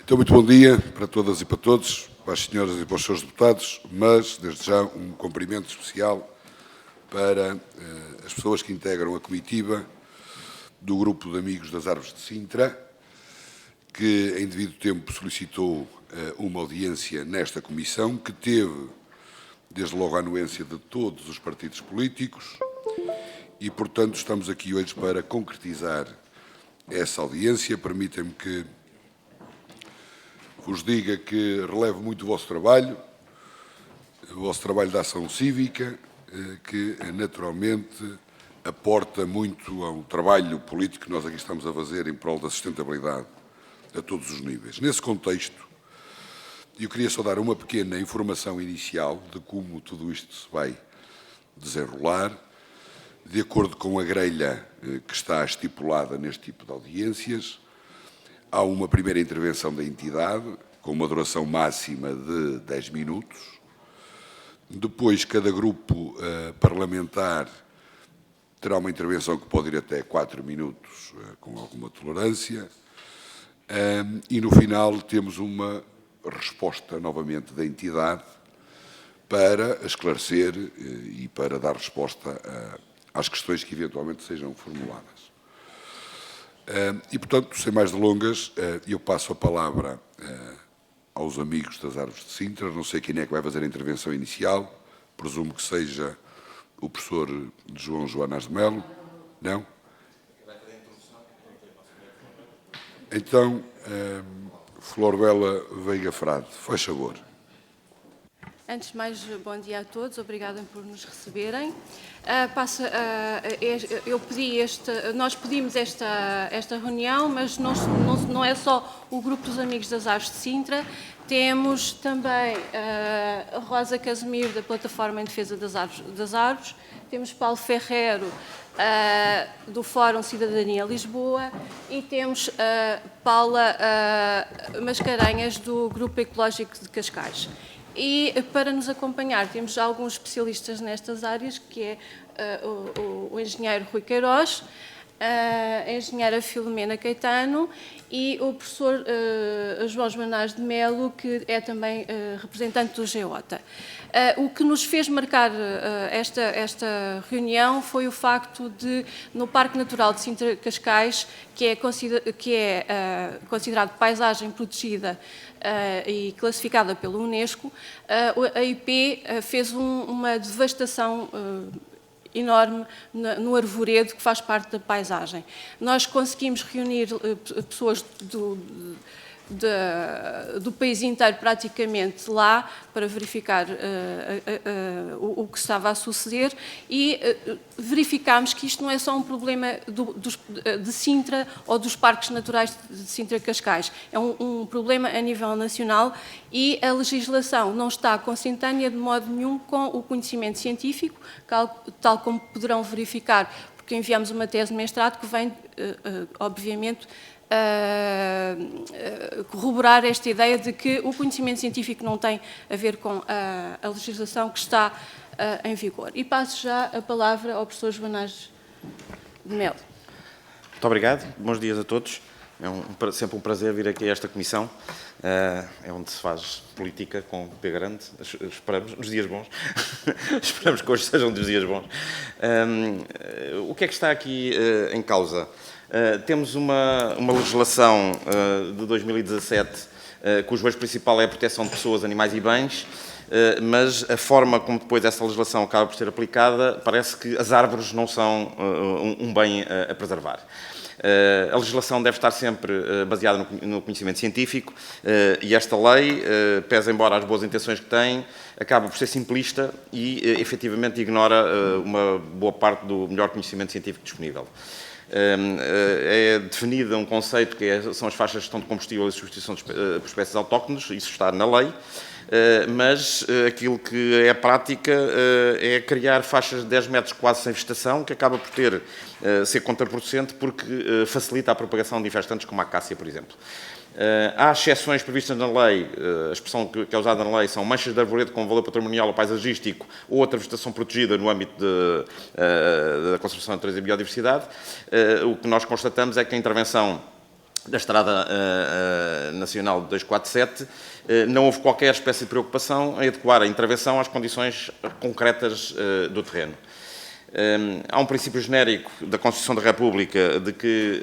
Então, muito bom dia para todas e para todos, para as senhoras e para os senhores deputados, mas, desde já, um cumprimento especial para as pessoas que integram a comitiva do Grupo de Amigos das Árvores de Sintra, que, em devido tempo, solicitou uma audiência nesta comissão, que teve, desde logo, a anuência de todos os partidos políticos e, portanto, estamos aqui hoje para concretizar essa audiência. Permitem-me que vos diga que relevo muito o vosso trabalho da ação cívica, que naturalmente aporta muito ao trabalho político que nós aqui estamos a fazer em prol da sustentabilidade a todos os níveis. Nesse contexto, eu queria só dar uma pequena informação inicial de como tudo isto se vai desenrolar, de acordo com a grelha que está estipulada neste tipo de audiências. Há uma primeira intervenção da entidade, com uma duração máxima de 10 minutos. Depois, cada grupo parlamentar terá uma intervenção que pode ir até 4 minutos, com alguma tolerância. E, no final, temos uma resposta, novamente, da entidade para esclarecer e para dar resposta às questões que, eventualmente, sejam formuladas. E, portanto, sem mais delongas, eu passo a palavra aos amigos das Árvores de Sintra. Não sei quem é que vai fazer a intervenção inicial. Presumo que seja o professor João Joanás de Melo. Não? Então, Flor Bela Veiga Frade, faz favor. Antes de mais, bom dia a todos, obrigada por nos receberem. Nós pedimos esta reunião, mas não é só o Grupo dos Amigos das Árvores de Sintra, temos também a Rosa Casimiro, da Plataforma em Defesa das Árvores, temos Paulo Ferreiro, do Fórum Cidadania Lisboa, e temos Paula Mascarenhas, do Grupo Ecológico de Cascais. E, para nos acompanhar, temos já alguns especialistas nestas áreas, que é o engenheiro Rui Queiroz, a engenheira Filomena Caetano e o professor João Joanás de Melo, que é também representante do GEOTA. O que nos fez marcar esta reunião foi o facto de, no Parque Natural de Sintra Cascais, que é considerado paisagem protegida e classificada pela Unesco, a IP fez uma devastação enorme no arvoredo, que faz parte da paisagem. Nós conseguimos reunir pessoas do país inteiro praticamente lá para verificar o que estava a suceder e verificámos que isto não é só um problema de Sintra ou dos parques naturais de Sintra Cascais, é um problema a nível nacional e a legislação não está consentânea de modo nenhum com o conhecimento científico, tal como poderão verificar, porque enviamos uma tese de mestrado que vem, obviamente, corroborar esta ideia de que o conhecimento científico não tem a ver com a legislação que está em vigor. E passo já a palavra ao professor Joanás de Melo. Muito obrigado, bons dias a todos. É sempre um prazer vir aqui a esta comissão, é onde se faz política com P grande, esperamos, nos dias bons, esperamos que hoje sejam dos dias bons. O que é que está aqui em causa? Temos uma legislação de 2017, cujo eixo principal é a proteção de pessoas, animais e bens, mas a forma como depois essa legislação acaba por ser aplicada, parece que as árvores não são um bem a preservar. A legislação deve estar sempre baseada no conhecimento científico e esta lei, pese embora as boas intenções que tem, acaba por ser simplista e efetivamente ignora uma boa parte do melhor conhecimento científico disponível. É definido um conceito que são as faixas de gestão de combustível e substituição por espécies autóctones, isso está na lei, mas aquilo que é a prática é criar faixas de 10 metros quase sem vegetação, que acaba por ser contraproducente porque facilita a propagação de infestantes como a acácia, por exemplo. Há exceções previstas na lei, a expressão que é usada na lei são manchas de arvoredo com valor patrimonial ou paisagístico ou outra vegetação protegida no âmbito da conservação da natureza e biodiversidade. O que nós constatamos é que a intervenção da Estrada Nacional de 247, não houve qualquer espécie de preocupação em adequar a intervenção às condições concretas do terreno. Há um princípio genérico da Constituição da República de que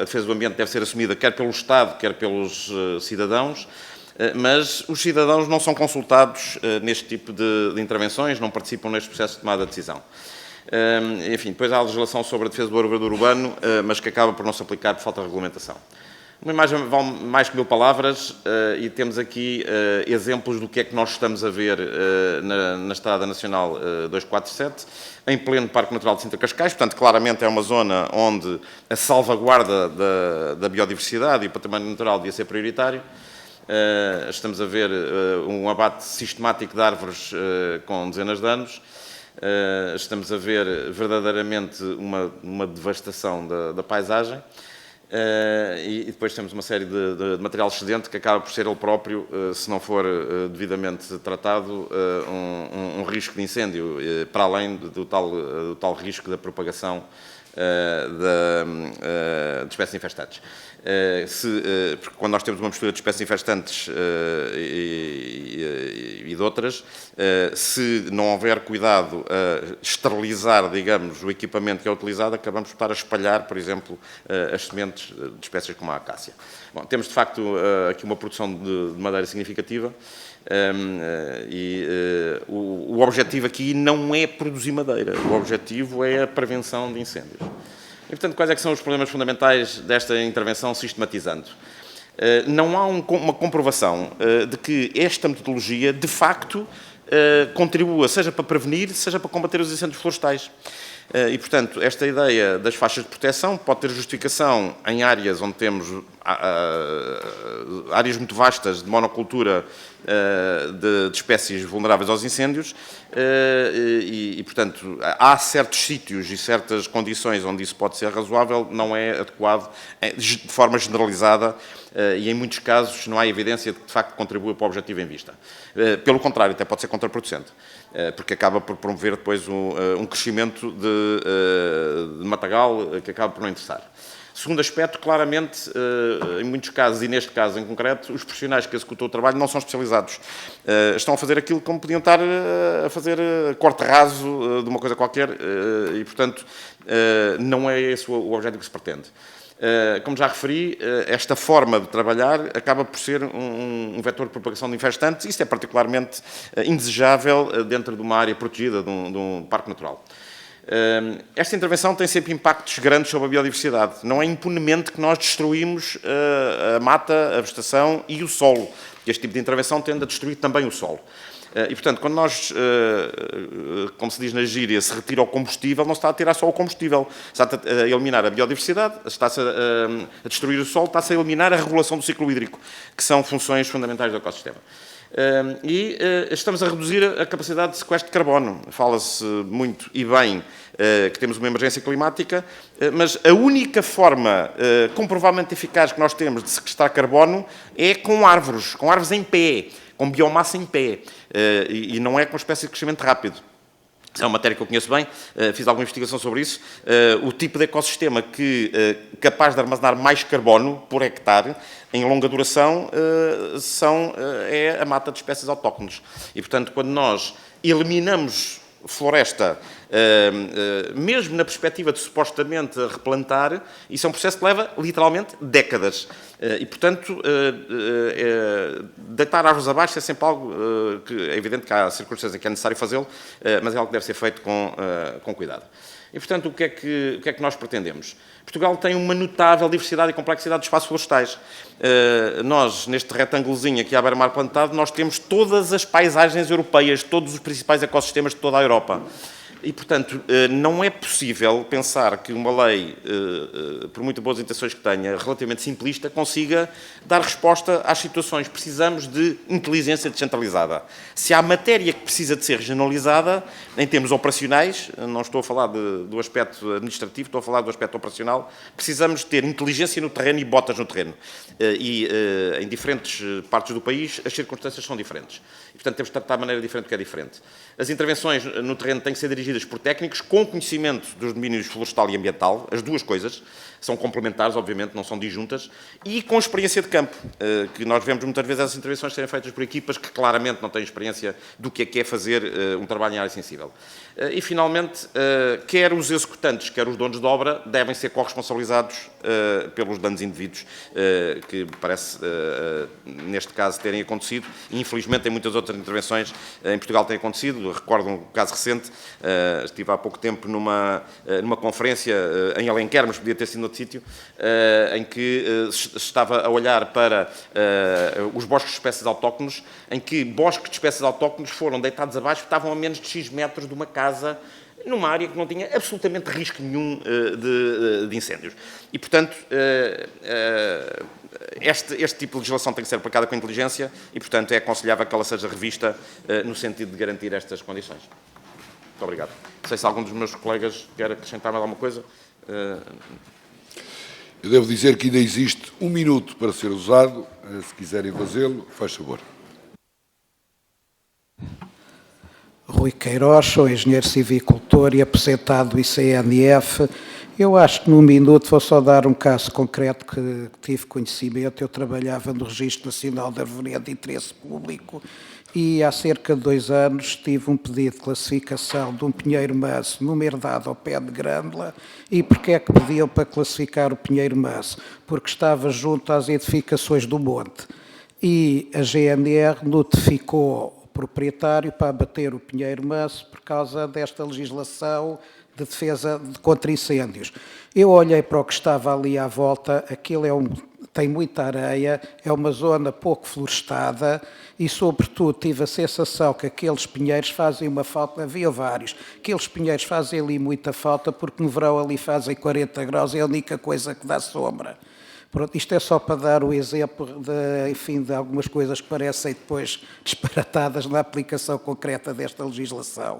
a defesa do ambiente deve ser assumida quer pelo Estado, quer pelos cidadãos, mas os cidadãos não são consultados neste tipo de intervenções, não participam neste processo de tomada de decisão. Enfim, depois há a legislação sobre a defesa do arbrador urbano, mas que acaba por não se aplicar por falta de regulamentação. Uma imagem vale mais que 1000 palavras e temos aqui exemplos do que é que nós estamos a ver na Estrada Nacional 247, em pleno Parque Natural de Sintra Cascais. Portanto, claramente é uma zona onde a salvaguarda da biodiversidade e o património natural devia ser prioritário. Estamos a ver um abate sistemático de árvores com dezenas de anos. Estamos a ver verdadeiramente uma devastação da paisagem e depois temos uma série de material excedente que acaba por ser ele próprio, se não for devidamente tratado, um risco de incêndio, para além do tal risco da propagação de espécies infestantes. Porque quando nós temos uma mistura de espécies infestantes e de outras, se não houver cuidado a esterilizar, digamos, o equipamento que é utilizado, acabamos por estar a espalhar, por exemplo, as sementes de espécies como a acácia. Bom, temos, de facto, aqui uma produção de madeira significativa o objetivo aqui não é produzir madeira, o objetivo é a prevenção de incêndios. E, portanto, quais é que são os problemas fundamentais desta intervenção sistematizando? Não há uma comprovação de que esta metodologia, de facto, contribua, seja para prevenir, seja para combater os incêndios florestais. E, portanto, esta ideia das faixas de proteção pode ter justificação em áreas onde temos áreas muito vastas de monocultura de espécies vulneráveis aos incêndios e, portanto, há certos sítios e certas condições onde isso pode ser razoável, não é adequado de forma generalizada e, em muitos casos, não há evidência de que, de facto, contribua para o objetivo em vista. Pelo contrário, até pode ser contraproducente, porque acaba por promover depois um crescimento de matagal que acaba por não interessar. Segundo aspecto, claramente, em muitos casos, e neste caso em concreto, os profissionais que executam o trabalho não são especializados. Estão a fazer aquilo como podiam estar a fazer corte raso de uma coisa qualquer e, portanto, não é esse o objetivo que se pretende. Como já referi, esta forma de trabalhar acaba por ser um vetor de propagação de infestantes. Isto é particularmente indesejável dentro de uma área protegida de um parque natural. Esta intervenção tem sempre impactos grandes sobre a biodiversidade. Não é impunemente que nós destruímos a mata, a vegetação e o solo. Este tipo de intervenção tende a destruir também o solo. E, portanto, quando nós, como se diz na gíria, se retira o combustível, não se está a tirar só o combustível. Está a eliminar a biodiversidade, está-se a destruir o solo, está-se a eliminar a regulação do ciclo hídrico, que são funções fundamentais do ecossistema. E estamos a reduzir a capacidade de sequestro de carbono. Fala-se muito e bem que temos uma emergência climática, mas a única forma comprovavelmente eficaz que nós temos de sequestrar carbono é com árvores em pé, com biomassa em pé, e não é com espécie de crescimento rápido. É uma matéria que eu conheço bem, fiz alguma investigação sobre isso. O tipo de ecossistema capaz de armazenar mais carbono por hectare, em longa duração, é a mata de espécies autóctones. E, portanto, quando nós eliminamos floresta, mesmo na perspectiva de supostamente replantar, isso é um processo que leva literalmente décadas. E, portanto, deitar árvores abaixo é sempre algo que é evidente que há circunstâncias em que é necessário fazê-lo, mas é algo que deve ser feito com cuidado. E, portanto, o que é que nós pretendemos? Portugal tem uma notável diversidade e complexidade de espaços florestais. Nós, neste retângulozinho aqui à beira-mar plantado, nós temos todas as paisagens europeias, todos os principais ecossistemas de toda a Europa. E, portanto, não é possível pensar que uma lei, por muito boas intenções que tenha, relativamente simplista, consiga dar resposta às situações. Precisamos de inteligência descentralizada. Se há matéria que precisa de ser regionalizada, em termos operacionais, não estou a falar do aspecto administrativo, estou a falar do aspecto operacional, precisamos ter inteligência no terreno e botas no terreno. E em diferentes partes do país, as circunstâncias são diferentes. E, portanto, temos de tratar de maneira diferente do que é diferente. As intervenções no terreno têm que ser dirigidas por técnicos com conhecimento dos domínios florestal e ambiental, as duas coisas. que são complementares, obviamente, não são disjuntas, e com experiência de campo, que nós vemos muitas vezes as intervenções serem feitas por equipas que claramente não têm experiência do que é fazer um trabalho em área sensível. E, finalmente, quer os executantes, quer os donos de obra, devem ser corresponsabilizados pelos danos indevidos, que parece, neste caso, terem acontecido. E, infelizmente, em muitas outras intervenções em Portugal tem acontecido. Recordo um caso recente, estive há pouco tempo numa conferência em Alenquer, mas podia ter sido noutro sítio, em que se estava a olhar para os bosques de espécies autóctones, em que bosques de espécies autóctones foram deitados abaixo, estavam a menos de X metros de uma casa, numa área que não tinha absolutamente risco nenhum de incêndios. E, portanto, este tipo de legislação tem que ser aplicada com inteligência e, portanto, é aconselhável que ela seja revista no sentido de garantir estas condições. Muito obrigado. Não sei se algum dos meus colegas quer acrescentar mais alguma coisa. Eu devo dizer que ainda existe 1 minuto para ser usado. Se quiserem fazê-lo, faz favor. Rui Queiroz, sou engenheiro civicultor e aposentado do ICNF. Eu acho que num minuto vou só dar um caso concreto que tive conhecimento. Eu trabalhava no Registro Nacional de Arvoredo de Interesse Público e há cerca de 2 anos tive um pedido de classificação de um pinheiro manso numa herdade ao pé de Grândola. E porquê é que pediam para classificar o pinheiro manso? Porque estava junto às edificações do monte. E a GNR notificou o proprietário para abater o pinheiro manso por causa desta legislação de defesa contra incêndios. Eu olhei para o que estava ali à volta, aquilo tem muita areia, é uma zona pouco florestada e, sobretudo, tive a sensação que aqueles pinheiros fazem uma falta, havia vários, aqueles pinheiros fazem ali muita falta porque no verão ali fazem 40 graus, é a única coisa que dá sombra. Pronto, isto é só para dar o exemplo de algumas coisas que parecem depois disparatadas na aplicação concreta desta legislação.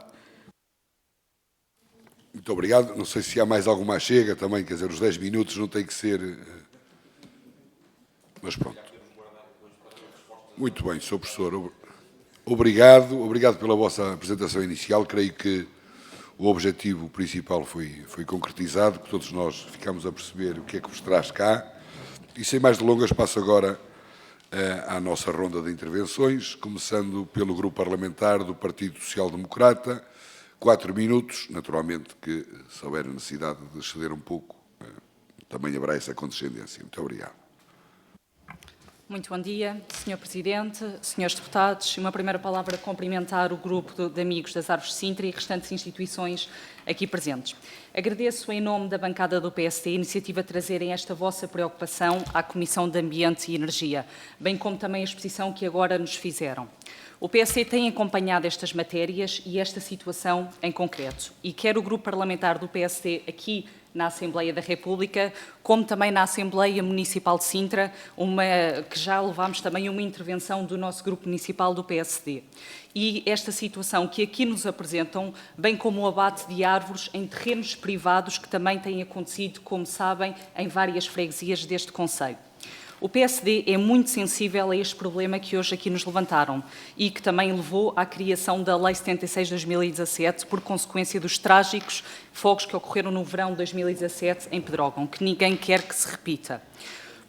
Muito obrigado. Não sei se há mais alguma chega também, quer dizer, os 10 minutos não tem que ser... Mas pronto. Muito bem, Sr. Professor. Obrigado pela vossa apresentação inicial. Creio que o objetivo principal foi concretizado, que todos nós ficamos a perceber o que é que vos traz cá. E sem mais delongas, passo agora à nossa ronda de intervenções, começando pelo Grupo Parlamentar do Partido Social Democrata. 4 minutos, naturalmente que se houver necessidade de exceder um pouco, também haverá essa condescendência. Muito obrigado. Muito bom dia, Sr. Presidente, Srs. Deputados. Uma primeira palavra cumprimentar o Grupo de Amigos das Árvores de Sintra e restantes instituições aqui presentes. Agradeço em nome da bancada do PSD a iniciativa de trazerem esta vossa preocupação à Comissão de Ambiente e Energia, bem como também a exposição que agora nos fizeram. O PSD tem acompanhado estas matérias e esta situação em concreto, e quer o Grupo Parlamentar do PSD aqui na Assembleia da República, como também na Assembleia Municipal de Sintra, que já levámos também uma intervenção do nosso Grupo Municipal do PSD. E esta situação que aqui nos apresentam, bem como o abate de árvores em terrenos privados, que também tem acontecido, como sabem, em várias freguesias deste concelho. O PSD é muito sensível a este problema que hoje aqui nos levantaram e que também levou à criação da Lei 76 de 2017 por consequência dos trágicos fogos que ocorreram no verão de 2017 em Pedrógão, que ninguém quer que se repita.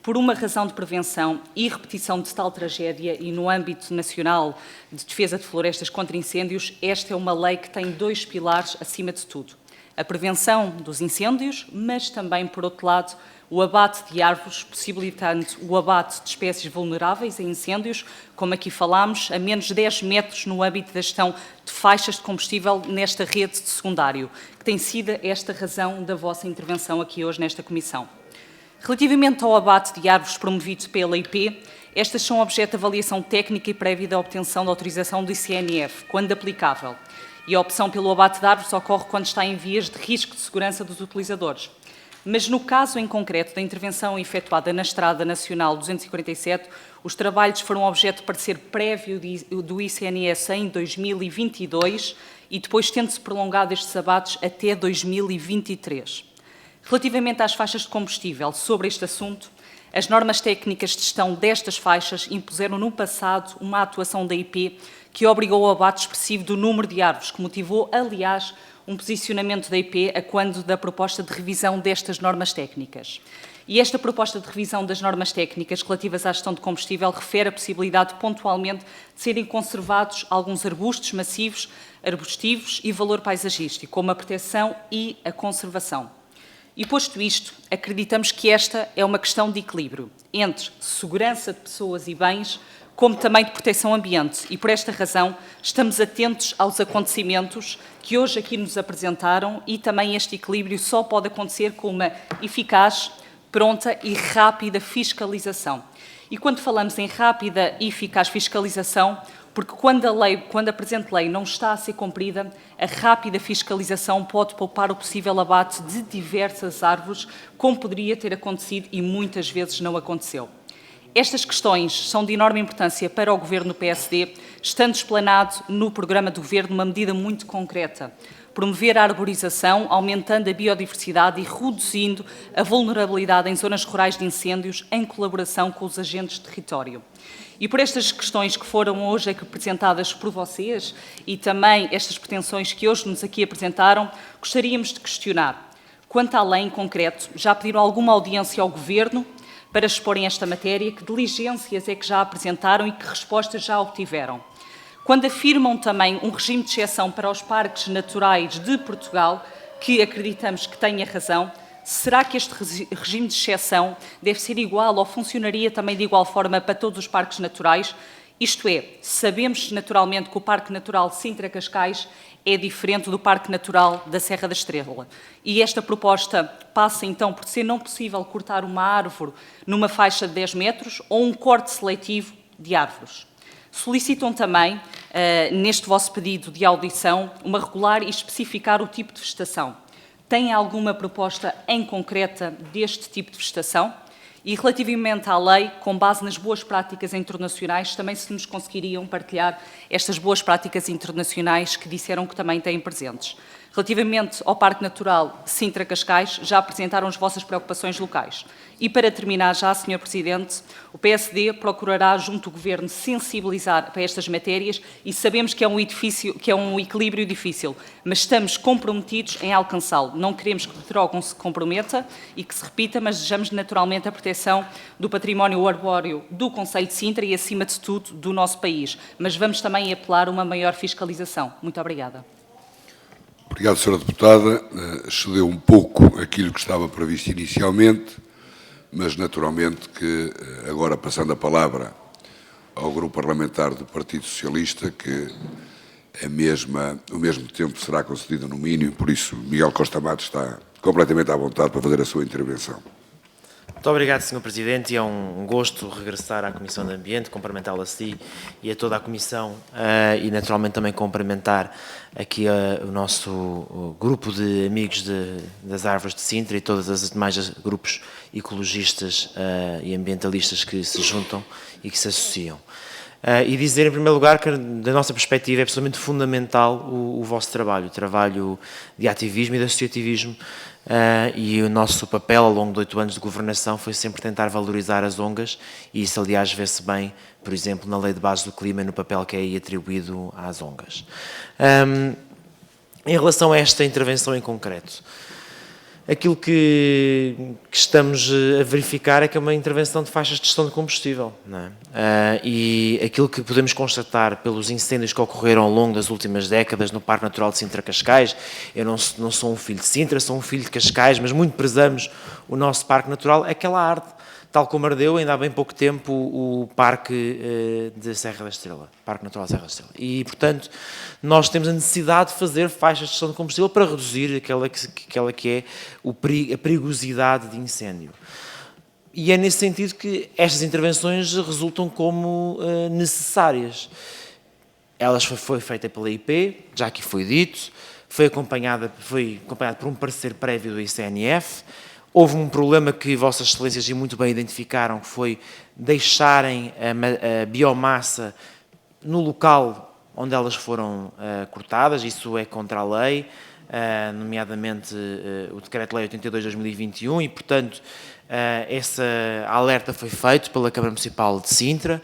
Por uma razão de prevenção e repetição de tal tragédia e no âmbito nacional de defesa de florestas contra incêndios, esta é uma lei que tem 2 pilares acima de tudo. A prevenção dos incêndios, mas também, por outro lado, o abate de árvores, possibilitando o abate de espécies vulneráveis a incêndios, como aqui falámos, a menos de 10 metros no âmbito da gestão de faixas de combustível nesta rede de secundário, que tem sido esta razão da vossa intervenção aqui hoje nesta Comissão. Relativamente ao abate de árvores promovido pela IP, estas são objeto de avaliação técnica e prévia da obtenção da autorização do ICNF, quando aplicável. E a opção pelo abate de árvores ocorre quando está em vias de risco de segurança dos utilizadores. Mas no caso em concreto da intervenção efetuada na Estrada Nacional 247, os trabalhos foram objeto de parecer prévio do ICNS em 2022 e depois tendo-se prolongado estes abates até 2023. Relativamente às faixas de combustível, sobre este assunto, as normas técnicas de gestão destas faixas impuseram no passado uma atuação da IP que obrigou ao abate expressivo do número de árvores, que motivou, aliás, um posicionamento da IP a quando da proposta de revisão destas normas técnicas. E esta proposta de revisão das normas técnicas relativas à gestão de combustível refere a possibilidade, pontualmente, de serem conservados alguns arbustos massivos, arbustivos e valor paisagístico, como a proteção e a conservação. E posto isto, acreditamos que esta é uma questão de equilíbrio entre segurança de pessoas e bens, como também de proteção ambiente, e por esta razão estamos atentos aos acontecimentos que hoje aqui nos apresentaram e também este equilíbrio só pode acontecer com uma eficaz, pronta e rápida fiscalização. E quando falamos em rápida e eficaz fiscalização, porque quando a presente lei não está a ser cumprida, a rápida fiscalização pode poupar o possível abate de diversas árvores, como poderia ter acontecido e muitas vezes não aconteceu. Estas questões são de enorme importância para o Governo do PSD, estando explanado no programa do Governo uma medida muito concreta: promover a arborização, aumentando a biodiversidade e reduzindo a vulnerabilidade em zonas rurais de incêndios, em colaboração com os agentes de território. E por estas questões que foram hoje aqui apresentadas por vocês e também estas pretensões que hoje nos aqui apresentaram, gostaríamos de questionar. Quanto à lei em concreto, já pediram alguma audiência ao Governo para exporem esta matéria? Que diligências é que já apresentaram e que respostas já obtiveram? Quando afirmam também um regime de exceção para os parques naturais de Portugal, que acreditamos que tenha razão, será que este regime de exceção deve ser igual ou funcionaria também de igual forma para todos os parques naturais? Isto é, sabemos naturalmente que o Parque Natural de Sintra-Cascais é diferente do Parque Natural da Serra da Estrela. E esta proposta passa então por ser não possível cortar uma árvore numa faixa de 10 metros ou um corte seletivo de árvores. Solicitam também, neste vosso pedido de audição, uma regular e especificar o tipo de vegetação. Tem alguma proposta em concreta deste tipo de vegetação? E relativamente à lei, com base nas boas práticas internacionais, também se nos conseguiriam partilhar estas boas práticas internacionais que disseram que também têm presentes. Relativamente ao Parque Natural Sintra-Cascais, já apresentaram as vossas preocupações locais. E para terminar já, Sr. Presidente, o PSD procurará, junto ao Governo, sensibilizar para estas matérias e sabemos que é um equilíbrio difícil, mas estamos comprometidos em alcançá-lo. Não queremos que o órgão se comprometa e que se repita, mas desejamos naturalmente a proteção do património arbóreo do Concelho de Sintra e, acima de tudo, do nosso país. Mas vamos também apelar a uma maior fiscalização. Muito obrigada. Obrigado, Sra. Deputada. Excedeu um pouco aquilo que estava previsto inicialmente, mas naturalmente que, agora passando a palavra ao Grupo Parlamentar do Partido Socialista, que o mesmo tempo será concedido no mínimo, por isso Miguel Costa Matos está completamente à vontade para fazer a sua intervenção. Muito obrigado, Sr. Presidente, e é um gosto regressar à Comissão de Ambiente, cumprimentá-lo a si e a toda a Comissão e, naturalmente, também cumprimentar aqui o nosso grupo de amigos das árvores de Sintra e todas as demais grupos ecologistas e ambientalistas que se juntam e que se associam. E dizer, em primeiro lugar, que da nossa perspectiva é absolutamente fundamental o vosso trabalho, o trabalho de ativismo e de associativismo, e o nosso papel ao longo de 8 anos de governação foi sempre tentar valorizar as ONGs, e isso, aliás, vê-se bem, por exemplo, na Lei de Bases do Clima e no papel que é aí atribuído às ONGs. Em relação a esta intervenção em concreto, aquilo que estamos a verificar é que é uma intervenção de faixas de gestão de combustível, não é? E aquilo que podemos constatar pelos incêndios que ocorreram ao longo das últimas décadas no Parque Natural de Sintra-Cascais, eu não sou um filho de Sintra, sou um filho de Cascais, mas muito prezamos o nosso Parque Natural, é que ela arde, tal como ardeu ainda há bem pouco tempo o Parque de Serra da Estrela, Parque Natural de Serra da Estrela. E, portanto, nós temos a necessidade de fazer faixas de gestão de combustível para reduzir aquela que é a perigosidade de incêndio. E é nesse sentido que estas intervenções resultam como necessárias. Elas foi feita pela IP, já aqui foi dito, foi acompanhada por um parecer prévio do ICNF. Houve um problema que Vossas Excelências muito bem identificaram, que foi deixarem a biomassa no local onde elas foram cortadas. Isso é contra a lei, nomeadamente o Decreto-Lei 82/2021, e, portanto, essa alerta foi feita pela Câmara Municipal de Sintra.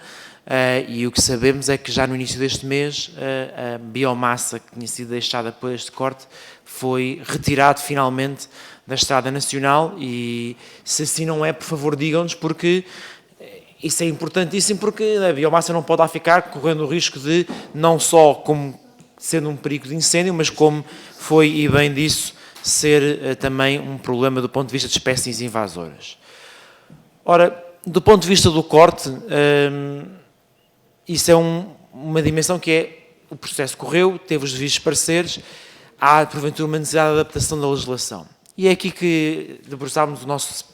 e o que sabemos é que já no início deste mês a biomassa que tinha sido deixada por este corte foi retirado finalmente da Estrada Nacional, e se assim não é, por favor digam-nos, porque isso é importantíssimo, porque a biomassa não pode lá ficar correndo o risco de, não só como sendo um perigo de incêndio, mas como foi, e bem disso, ser também um problema do ponto de vista de espécies invasoras. Ora, do ponto de vista do corte, isso é uma dimensão que é, o processo correu, teve os devidos pareceres, há porventura uma necessidade de adaptação da legislação. E é aqui que debruçámos o nosso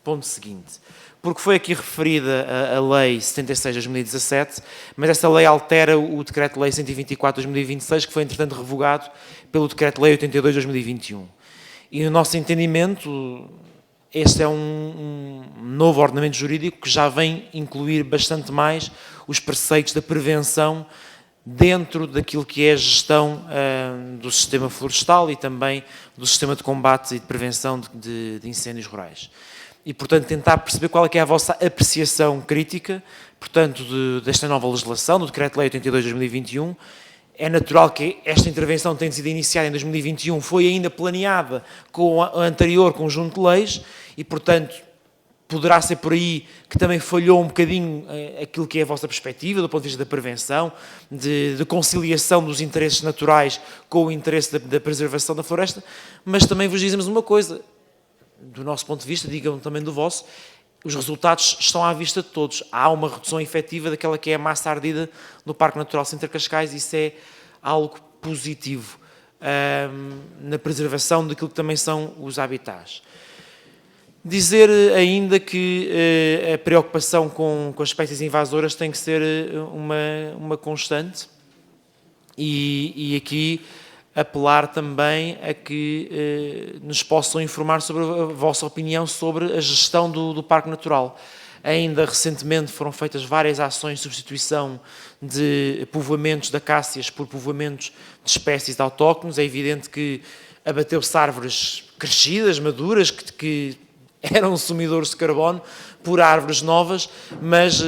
ponto seguinte, porque foi aqui referida a Lei 76 de 2017, mas essa lei altera o Decreto-Lei 124 de 2026, que foi entretanto revogado pelo Decreto-Lei 82 de 2021. E no nosso entendimento, este é um novo ordenamento jurídico que já vem incluir bastante mais os preceitos da prevenção dentro daquilo que é a gestão do sistema florestal e também do sistema de combate e de prevenção de incêndios rurais. E, portanto, tentar perceber qual é que é a vossa apreciação crítica, portanto, desta nova legislação, do Decreto-Lei 82 de 2021. É natural que esta intervenção tenha sido iniciada em 2021, foi ainda planeada com o anterior conjunto de leis e, portanto, poderá ser por aí que também falhou um bocadinho aquilo que é a vossa perspectiva, do ponto de vista da prevenção, de conciliação dos interesses naturais com o interesse da preservação da floresta, mas também vos dizemos uma coisa, do nosso ponto de vista, digam também do vosso, os resultados estão à vista de todos. Há uma redução efetiva daquela que é a massa ardida do Parque Natural Sintra Cascais, e isso é algo positivo na preservação daquilo que também são os habitats. Dizer ainda que a preocupação com as espécies invasoras tem que ser uma constante, e aqui apelar também a que nos possam informar sobre a vossa opinião sobre a gestão do Parque Natural. Ainda recentemente foram feitas várias ações de substituição de povoamentos de acácias por povoamentos de espécies autóctones. É evidente que abateu-se árvores crescidas, maduras, que eram sumidores de carbono, por árvores novas, mas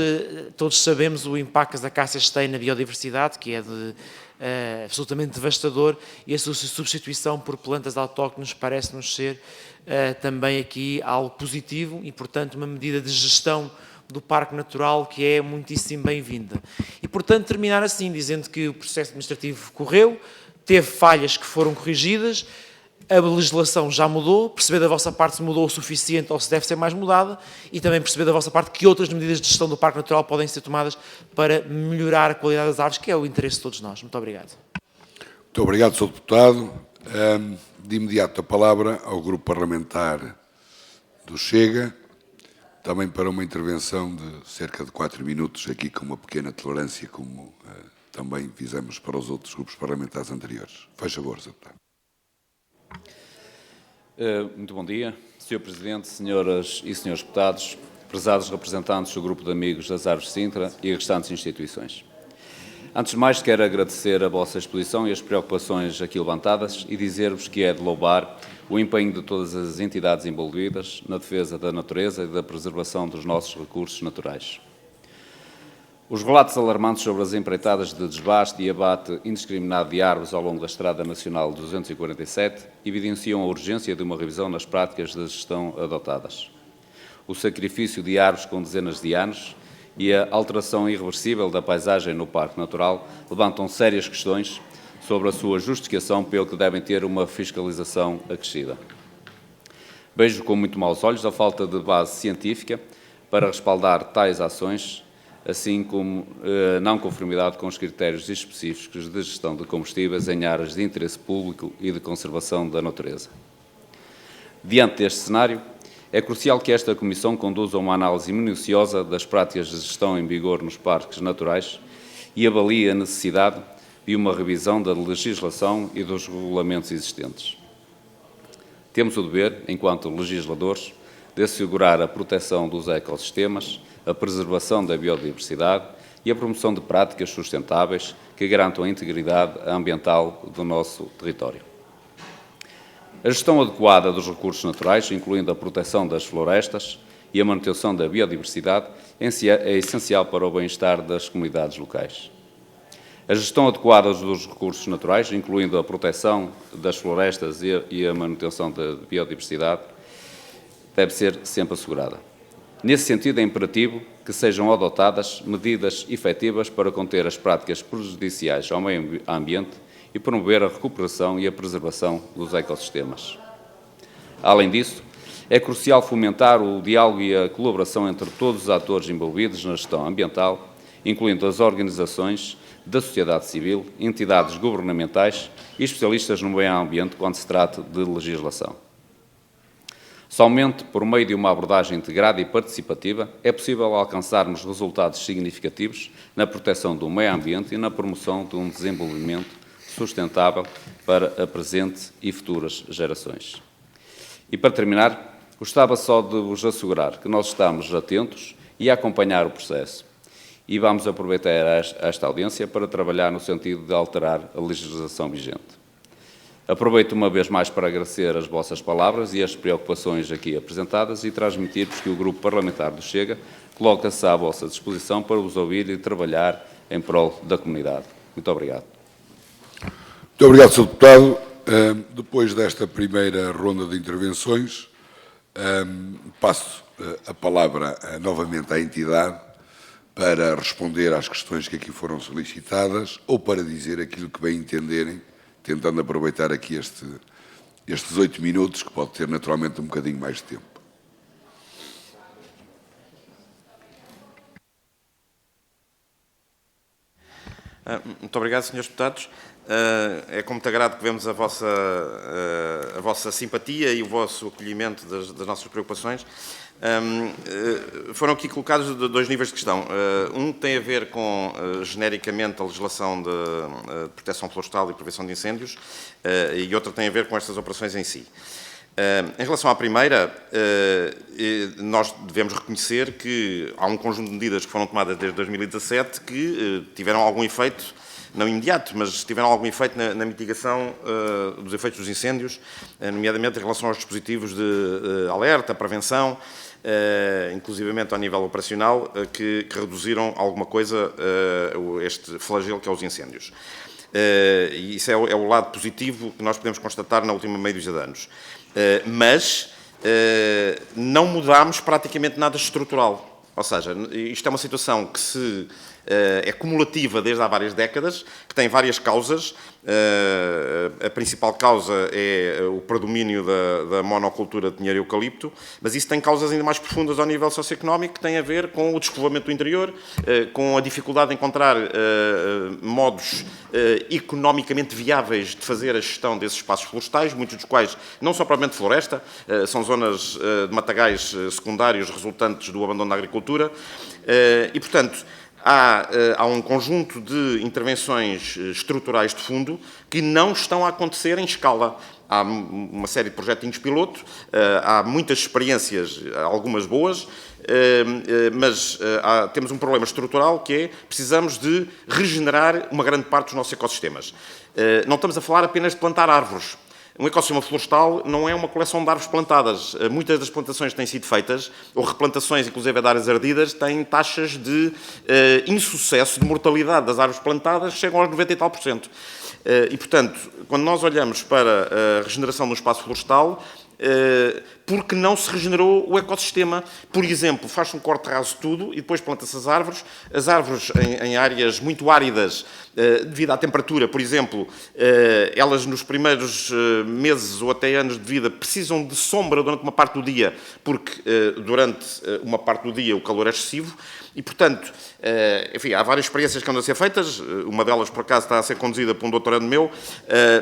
todos sabemos o impacto que as acácias têm na biodiversidade, que é absolutamente devastador, e a substituição por plantas autóctones parece-nos ser também aqui algo positivo e, portanto, uma medida de gestão do Parque Natural que é muitíssimo bem-vinda. E, portanto, terminar assim, dizendo que o processo administrativo correu, teve falhas que foram corrigidas, a legislação já mudou, perceber da vossa parte se mudou o suficiente ou se deve ser mais mudada, e também perceber da vossa parte que outras medidas de gestão do Parque Natural podem ser tomadas para melhorar a qualidade das árvores, que é o interesse de todos nós. Muito obrigado. Muito obrigado, Sr. Deputado. De imediato a palavra ao Grupo Parlamentar do Chega, também para uma intervenção de cerca de 4 minutos, aqui com uma pequena tolerância, como também fizemos para os outros grupos parlamentares anteriores. Faz favor, Sr. Deputado. Muito bom dia, Sr. Presidente, senhoras e senhores deputados, prezados representantes do Grupo de Amigos das Árvores de Sintra e restantes instituições. Antes de mais, quero agradecer a vossa exposição e as preocupações aqui levantadas e dizer-vos que é de louvar o empenho de todas as entidades envolvidas na defesa da natureza e da preservação dos nossos recursos naturais. Os relatos alarmantes sobre as empreitadas de desbaste e abate indiscriminado de árvores ao longo da Estrada Nacional 247 evidenciam a urgência de uma revisão nas práticas de gestão adotadas. O sacrifício de árvores com dezenas de anos e a alteração irreversível da paisagem no Parque Natural levantam sérias questões sobre a sua justificação, pelo que devem ter uma fiscalização acrescida. Vejo com muito maus olhos a falta de base científica para respaldar tais ações, assim como não conformidade com os critérios específicos de gestão de combustíveis em áreas de interesse público e de conservação da natureza. Diante deste cenário, é crucial que esta Comissão conduza uma análise minuciosa das práticas de gestão em vigor nos parques naturais e avalie a necessidade de uma revisão da legislação e dos regulamentos existentes. Temos o dever, enquanto legisladores, de assegurar a proteção dos ecossistemas, a preservação da biodiversidade e a promoção de práticas sustentáveis que garantam a integridade ambiental do nosso território. A gestão adequada dos recursos naturais, incluindo a proteção das florestas e a manutenção da biodiversidade é essencial para o bem-estar das comunidades locais. A gestão adequada dos recursos naturais, incluindo a proteção das florestas e a manutenção da biodiversidade, deve ser sempre assegurada. Nesse sentido, é imperativo que sejam adotadas medidas efetivas para conter as práticas prejudiciais ao meio ambiente e promover a recuperação e a preservação dos ecossistemas. Além disso, é crucial fomentar o diálogo e a colaboração entre todos os atores envolvidos na gestão ambiental, incluindo as organizações da sociedade civil, entidades governamentais e especialistas no meio ambiente quando se trata de legislação. Somente por meio de uma abordagem integrada e participativa é possível alcançarmos resultados significativos na proteção do meio ambiente e na promoção de um desenvolvimento sustentável para a presente e futuras gerações. E para terminar, gostava só de vos assegurar que nós estamos atentos e a acompanhar o processo e vamos aproveitar esta audiência para trabalhar no sentido de alterar a legislação vigente. Aproveito uma vez mais para agradecer as vossas palavras e as preocupações aqui apresentadas e transmitir-vos que o Grupo Parlamentar do Chega coloca-se à vossa disposição para vos ouvir e trabalhar em prol da comunidade. Muito obrigado. Muito obrigado, Sr. Deputado. Depois desta primeira ronda de intervenções, passo a palavra novamente à entidade para responder às questões que aqui foram solicitadas ou para dizer aquilo que bem entenderem, tentando aproveitar aqui estes 8 minutos, que pode ter naturalmente um bocadinho mais de tempo. Muito obrigado, Srs. Deputados. É com muito agrado que vemos a vossa simpatia e o vosso acolhimento das nossas preocupações. Foram aqui colocados dois níveis de questão. Um tem a ver com, genericamente, a legislação de proteção florestal e prevenção de incêndios, e outra tem a ver com estas operações em si. Em relação à primeira, nós devemos reconhecer que há um conjunto de medidas que foram tomadas desde 2017 que tiveram algum efeito, não imediato, mas tiveram algum efeito na mitigação dos efeitos dos incêndios, nomeadamente em relação aos dispositivos de alerta, prevenção, inclusivamente ao nível operacional, que reduziram alguma coisa este flagelo que é os incêndios. E isso é o lado positivo que nós podemos constatar na última meia dúzia de anos. Mas não mudámos praticamente nada estrutural. Ou seja, isto é uma situação que é cumulativa desde há várias décadas, que tem várias causas. A principal causa é o predomínio da monocultura de pinheiro e eucalipto, mas isso tem causas ainda mais profundas ao nível socioeconómico, que tem a ver com o despovoamento do interior, com a dificuldade de encontrar modos economicamente viáveis de fazer a gestão desses espaços florestais, muitos dos quais não são propriamente floresta, são zonas de matagais secundários resultantes do abandono da agricultura, e, portanto, há um conjunto de intervenções estruturais de fundo que não estão a acontecer em escala. Há uma série de projetinhos piloto, há muitas experiências, algumas boas, mas temos um problema estrutural que é precisamos de regenerar uma grande parte dos nossos ecossistemas. Não estamos a falar apenas de plantar árvores. Um ecossistema florestal não é uma coleção de árvores plantadas. Muitas das plantações que têm sido feitas, ou replantações, inclusive de áreas ardidas, têm taxas de insucesso, de mortalidade das árvores plantadas, que chegam aos 90 e tal %. E, portanto, quando nós olhamos para a regeneração do espaço florestal, porque não se regenerou o ecossistema. Por exemplo, faz-se um corte raso de tudo e depois planta-se as árvores. As árvores em áreas muito áridas, devido à temperatura, por exemplo, elas nos primeiros meses ou até anos de vida precisam de sombra durante uma parte do dia, porque durante uma parte do dia o calor é excessivo. E, portanto, enfim, há várias experiências que andam a ser feitas, uma delas, por acaso, está a ser conduzida por um doutorando meu,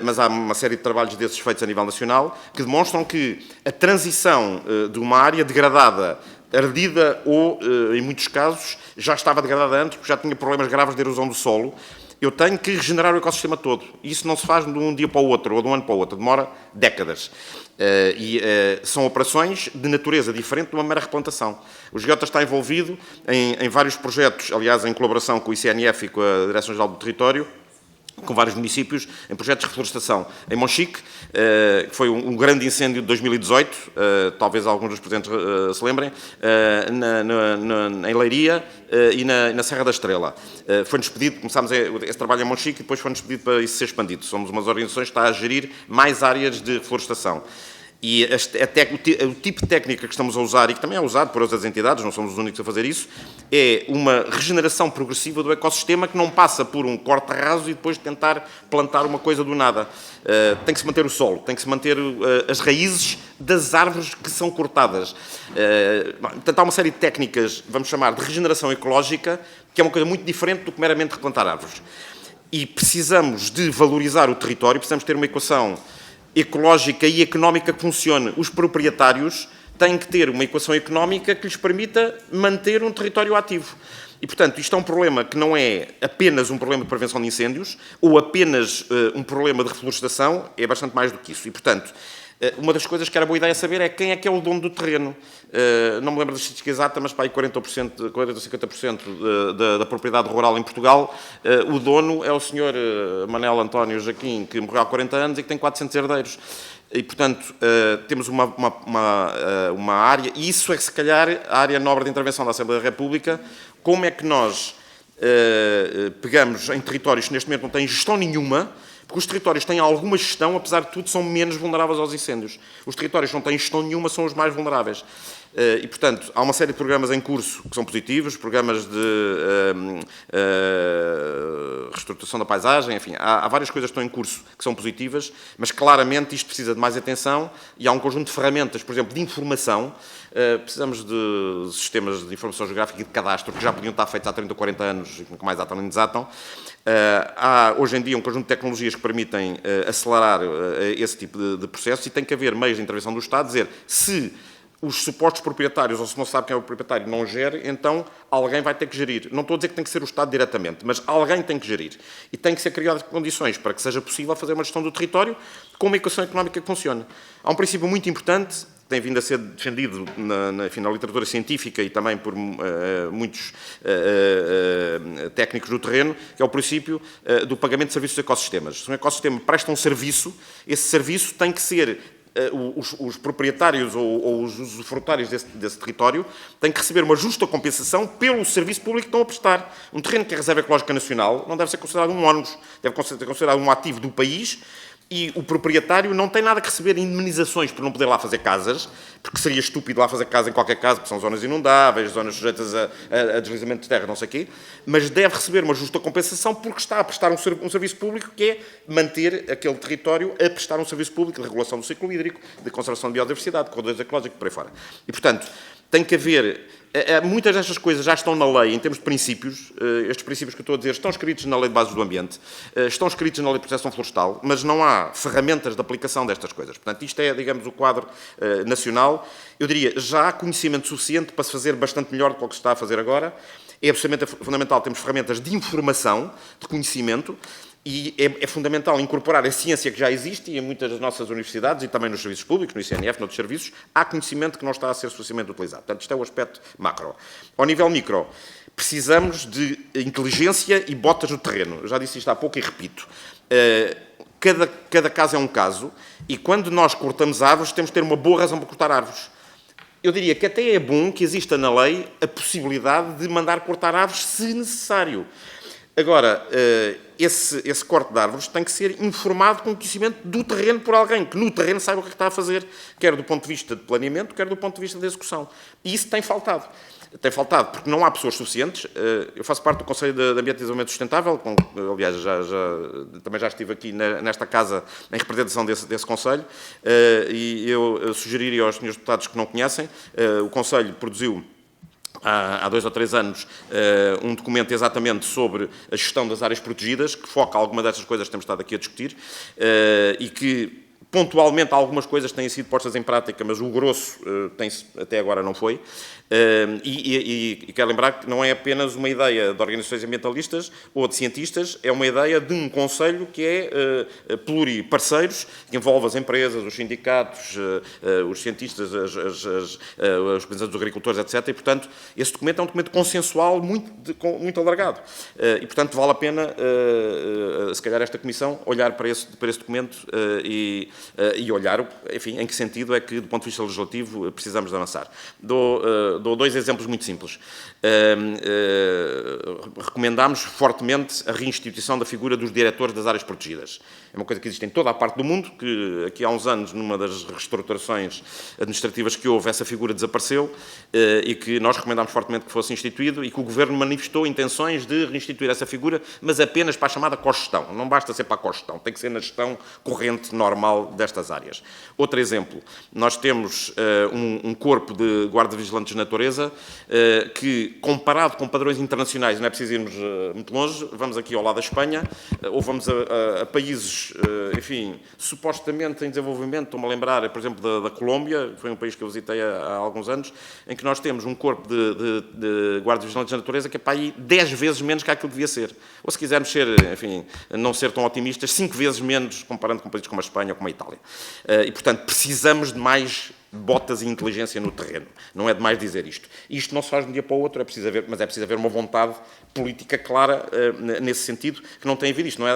mas há uma série de trabalhos desses feitos a nível nacional, que demonstram que a transição de uma área degradada, ardida ou, em muitos casos, já estava degradada antes, porque já tinha problemas graves de erosão do solo, eu tenho que regenerar o ecossistema todo. Isso não se faz de um dia para o outro, ou de um ano para o outro, demora décadas. São operações de natureza diferente de uma mera replantação. O Geota está envolvido em vários projetos, aliás, em colaboração com o ICNF e com a Direção-Geral do Território, com vários municípios, em projetos de reflorestação. Em Monchique, que foi um grande incêndio de 2018, talvez alguns dos presentes se lembrem, em Leiria e na Serra da Estrela. Foi-nos pedido, começámos esse trabalho em Monchique e depois foi-nos pedido para isso ser expandido. Somos uma das organizações que está a gerir mais áreas de reflorestação. E o tipo de técnica que estamos a usar, e que também é usado por outras entidades, não somos os únicos a fazer isso, é uma regeneração progressiva do ecossistema que não passa por um corte raso e depois tentar plantar uma coisa do nada. Tem que se manter o solo, tem que se manter as raízes das árvores que são cortadas. Portanto, há uma série de técnicas, vamos chamar de regeneração ecológica, que é uma coisa muito diferente do que meramente replantar árvores. E precisamos de valorizar o território, precisamos ter uma equação ecológica e económica que funcione. Os proprietários têm que ter uma equação económica que lhes permita manter um território ativo. E, portanto, isto é um problema que não é apenas um problema de prevenção de incêndios ou apenas um problema de reflorestação, é bastante mais do que isso. E, portanto, uma das coisas que era boa ideia saber é quem é que é o dono do terreno. Não me lembro da estatística exata, mas para aí 40% a 50% da propriedade rural em Portugal, o dono é o senhor Manel António Jaquim, que morreu há 40 anos e que tem 400 herdeiros. E, portanto, temos uma área, e isso é, se calhar, a área nobre de intervenção da Assembleia da República. Como é que nós pegamos em territórios que neste momento não têm gestão nenhuma, porque os territórios têm alguma gestão, apesar de tudo, são menos vulneráveis aos incêndios. Os territórios que não têm gestão nenhuma são os mais vulneráveis. E, portanto, há uma série de programas em curso que são positivos, programas de reestruturação da paisagem, enfim, há várias coisas que estão em curso que são positivas, mas claramente isto precisa de mais atenção e há um conjunto de ferramentas, por exemplo, de informação. Precisamos de sistemas de informação geográfica e de cadastro que já podiam estar feitos há 30 ou 40 anos e que mais desatam. Há, hoje em dia, um conjunto de tecnologias que permitem acelerar esse tipo de processos e tem que haver meios de intervenção do Estado, dizer se os supostos proprietários, ou se não sabe quem é o proprietário, não gere, então alguém vai ter que gerir. Não estou a dizer que tem que ser o Estado diretamente, mas alguém tem que gerir. E tem que ser criadas condições para que seja possível fazer uma gestão do território com uma equação económica que funcione. Há um princípio muito importante, que tem vindo a ser defendido na literatura científica e também por muitos técnicos do terreno, que é o princípio do pagamento de serviços de ecossistemas. Se um ecossistema presta um serviço, esse serviço tem que ser os proprietários ou os usufrutários desse território têm que receber uma justa compensação pelo serviço público que estão a prestar. Um terreno que é reserva ecológica nacional não deve ser considerado um ónus, deve ser considerado um ativo do país e o proprietário não tem nada que receber indemnizações por não poder lá fazer casas, porque seria estúpido lá fazer casa em qualquer caso, porque são zonas inundáveis, zonas sujeitas a deslizamento de terra, não sei o quê, mas deve receber uma justa compensação porque está a prestar um serviço público que é manter aquele território a prestar um serviço público de regulação do ciclo hídrico, de conservação de biodiversidade, de corredores ecológicos, por aí fora. E, portanto, tem que haver... Muitas destas coisas já estão na lei, em termos de princípios. Estes princípios que eu estou a dizer estão escritos na Lei de Bases do Ambiente, estão escritos na Lei de Proteção Florestal, mas não há ferramentas de aplicação destas coisas. Portanto, isto é, digamos, o quadro nacional. Eu diria, já há conhecimento suficiente para se fazer bastante melhor do que o que se está a fazer agora. É absolutamente fundamental termos ferramentas de informação, de conhecimento, e é fundamental incorporar a ciência que já existe e em muitas das nossas universidades e também nos serviços públicos, no ICNF, noutros serviços, há conhecimento que não está a ser suficientemente utilizado. Portanto, isto é o aspecto macro. Ao nível micro, precisamos de inteligência e botas no terreno. Eu já disse isto há pouco e repito. Cada caso é um caso e quando nós cortamos árvores temos de ter uma boa razão para cortar árvores. Eu diria que até é bom que exista na lei a possibilidade de mandar cortar árvores se necessário. Agora, esse corte de árvores tem que ser informado com conhecimento do terreno por alguém, que no terreno saiba o que está a fazer, quer do ponto de vista de planeamento, quer do ponto de vista de execução. E isso tem faltado. Tem faltado porque não há pessoas suficientes. Eu faço parte do Conselho de Ambiente e Desenvolvimento Sustentável, aliás, também já estive aqui nesta casa em representação desse Conselho, e eu sugeriria aos senhores deputados que não conhecem, o Conselho produziu há 2 ou 3 anos um documento exatamente sobre a gestão das áreas protegidas, que foca alguma destas coisas que temos estado aqui a discutir, e que pontualmente algumas coisas têm sido postas em prática, mas o grosso até agora não foi. E quero lembrar que não é apenas uma ideia de organizações ambientalistas ou de cientistas, é uma ideia de um conselho que é pluriparceiros, que envolve as empresas, os sindicatos, os cientistas, os representantes dos agricultores, etc. E, portanto, esse documento é um documento consensual muito alargado. E, portanto, vale a pena, se calhar, esta Comissão olhar para esse documento e olhar, enfim, em que sentido é que, do ponto de vista legislativo, precisamos de avançar. Dou dois exemplos muito simples. Recomendámos fortemente a reinstituição da figura dos diretores das áreas protegidas. É uma coisa que existe em toda a parte do mundo, que aqui há uns anos, numa das reestruturações administrativas que houve, essa figura desapareceu e que nós recomendámos fortemente que fosse instituído e que o Governo manifestou intenções de reinstituir essa figura, mas apenas para a chamada cogestão. Não basta ser para a cogestão, tem que ser na gestão corrente, normal destas áreas. Outro exemplo, nós temos um corpo de guarda-vigilantes de natureza que, comparado com padrões internacionais, não é preciso irmos muito longe, vamos aqui ao lado da Espanha, ou vamos a países, enfim, supostamente em desenvolvimento, estou-me a lembrar, por exemplo, da Colômbia, foi um país que eu visitei há alguns anos, em que nós temos um corpo de guarda-vigilantes de natureza que é para aí 10 vezes menos que aquilo que devia ser. Ou se quisermos ser, enfim, não ser tão otimistas, 5 vezes menos, comparando com países como a Espanha ou como a Itália. E, portanto, precisamos de mais botas e inteligência no terreno. Não é demais dizer isto. Isto não se faz de um dia para o outro, mas é preciso haver uma vontade política clara nesse sentido, que não tem havido isto. Não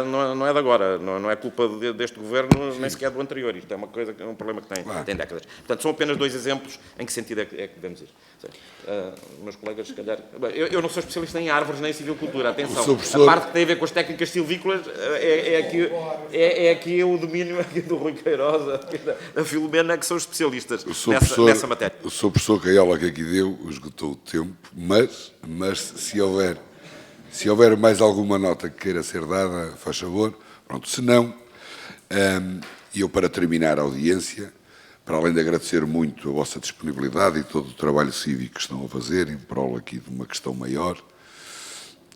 é de agora, não é culpa deste Governo, nem sequer do anterior. Isto é um problema que tem décadas. Portanto, são apenas dois exemplos em que sentido é que devemos ir. Meus colegas, se calhar... Eu não sou especialista em árvores nem em civicultura, atenção. A parte que tem a ver com as técnicas silvícolas é aqui o domínio aqui do Rui Queiroz, da Filomena, que são os especialistas nessa matéria. O Sr. Professor Caiola que aqui deu esgotou o tempo, mas se houver mais alguma nota que queira ser dada, faz favor. Pronto, se não, eu para terminar a audiência, para além de agradecer muito a vossa disponibilidade e todo o trabalho cívico que estão a fazer em prol aqui de uma questão maior,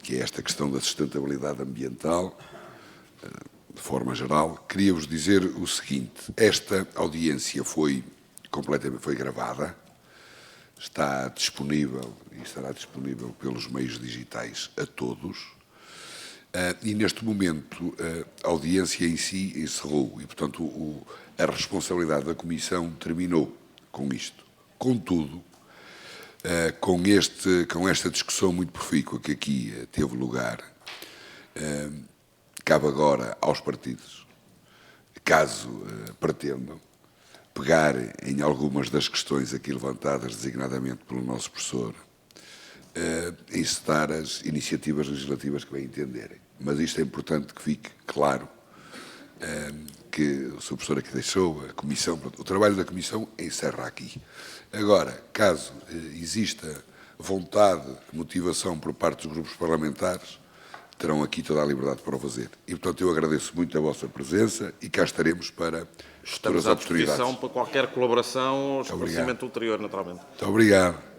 que é esta questão da sustentabilidade ambiental, de forma geral, queria-vos dizer o seguinte: esta audiência foi gravada, está disponível e estará disponível pelos meios digitais a todos, e neste momento a audiência em si encerrou e, portanto, a responsabilidade da Comissão terminou com isto. Contudo, com esta discussão muito profícua que aqui teve lugar, cabe agora aos partidos, caso pretendam, pegar em algumas das questões aqui levantadas, designadamente pelo nosso professor, encetar as iniciativas legislativas que bem entenderem. Mas isto é importante que fique claro, que o Sr. Professor aqui deixou, a Comissão, o trabalho da Comissão encerra aqui. Agora, caso exista vontade, motivação por parte dos grupos parlamentares, terão aqui toda a liberdade para o fazer. E, portanto, eu agradeço muito a vossa presença e cá estaremos para futuras oportunidades. Estamos à disposição para qualquer colaboração ou esclarecimento ulterior, naturalmente. Muito obrigado.